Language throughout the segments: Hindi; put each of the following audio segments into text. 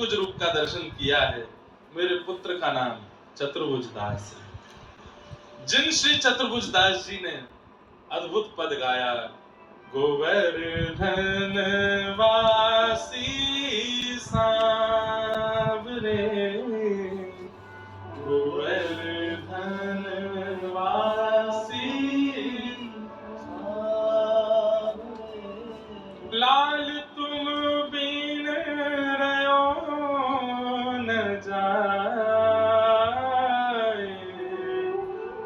चतुर्भुज रूप का दर्शन किया है। मेरे पुत्र का नाम चतुर्भुज दास है। जिन श्री चतुर्भुज दास जी ने अद्भुत पद गाया, गोवर्धन वासी सांवरे, गोवर्धन वासी लाल तुम बिन रयो न जाए,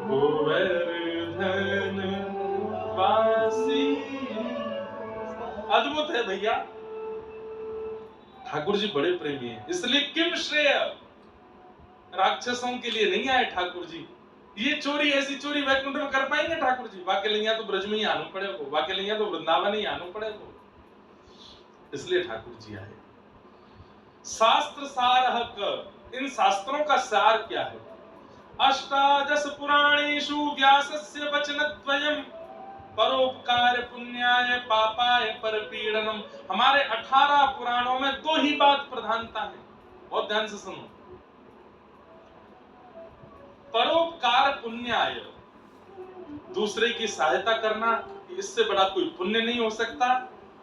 गोवर्धन वासी। अद्भुत है भैया, ठाकुर जी बड़े प्रेमी हैं। इसलिए किम श्रेय, राक्षसों के लिए नहीं आए ठाकुर जी। ये चोरी, ऐसी चोरी वैकुंठ में कर पाएंगे ठाकुर जी? वाके लिया तो ब्रज में ही आना पड़ेगा, वाके लिया तो वृंदावन ही आना पड़ेगा। इसलिए ठाकुर जी आए। शास्त्र सारः, इन शास्त्रों का सार क्या है? अष्टादश पुराणेषु व्यासस्य वचनद्वयम् परोपकार पुण्याय पापाय परपीडनम। हमारे 18 पुराणों में 2 ही बात प्रधानता है, बहुत ध्यान से सुनो। परोपकार पुण्याय, दूसरे की सहायता करना, इससे बड़ा कोई पुण्य नहीं हो सकता।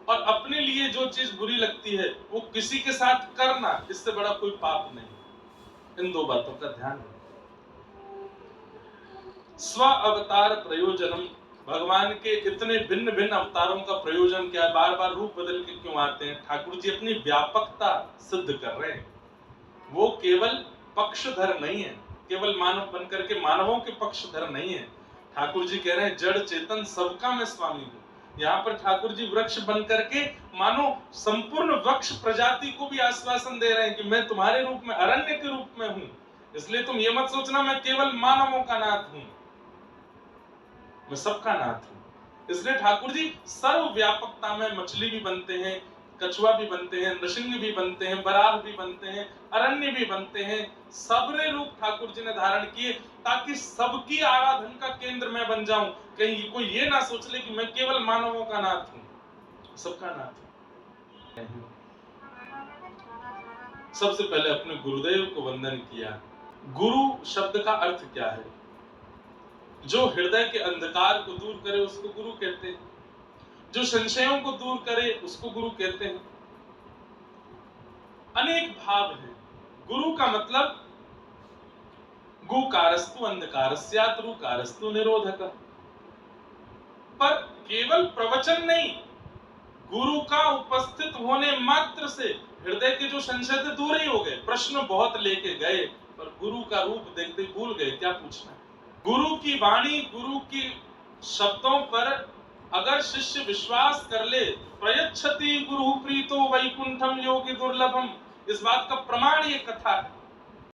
और अपने लिए जो चीज बुरी लगती है वो किसी के साथ करना, इससे बड़ा कोई पाप नहीं। इन 2 बातों का ध्यान रखो। स्व अवतार प्रयोजनम, भगवान के इतने भिन्न भिन्न अवतारों का प्रयोजन क्या है? बार बार रूप बदल के क्यों आते हैं? ठाकुर जी अपनी व्यापकता सिद्ध कर रहे हैं। वो केवल पक्षधर नहीं है, केवल मानव बनकर के मानवों के पक्षधर नहीं है। ठाकुर जी कह रहे हैं जड़ चेतन सबका मैं स्वामी हूँ। यहाँ पर ठाकुर जी वृक्ष बनकर के मानो संपूर्ण वृक्ष प्रजाति को भी आश्वासन दे रहे हैं कि मैं तुम्हारे रूप में, अरण्य के रूप में हूँ। इसलिए तुम ये मत सोचना मैं केवल मानवों का नाथ हूँ, मैं सबका नाथ हूँ। इसलिए ठाकुर जी सर्व व्यापकता में मछली भी बनते हैं, कछुआ भी बनते हैं, नृसिंह भी बनते हैं, बराह भी बनते हैं, अरण्य भी बनते हैं। सबरे रूप ठाकुर जी ने धारण किए ताकि सबकी आराधन का केंद्र मैं बन जाऊं। कहीं कोई ये ना सोच ले कि मैं केवल मानवों का नाथ हूं, सबका नाथ हूं। सबसे पहले अपने गुरुदेव को वंदन किया। गुरु शब्द का अर्थ क्या है? जो हृदय के अंधकार को दूर करे उसको गुरु कहते हैं, जो संशयों को दूर करे उसको गुरु कहते हैं। अनेक भाव है। गुरु का मतलब गुकारस्तु अंधकारस्यात् रुकारस्तु निरोधक। पर केवल प्रवचन नहीं, गुरु का उपस्थित होने मात्र से हृदय के जो संशय थे दूर ही हो गए। प्रश्न बहुत लेके गए पर गुरु का रूप देखते भूल गए क्या पूछना है। गुरु की वाणी, गुरु की शब्दों पर अगर शिष्य विश्वास कर ले, प्रयच्छति गुरु प्रीतो वैकुंठम योगी दुर्लभम, इस बात का प्रमाण ये कथा है।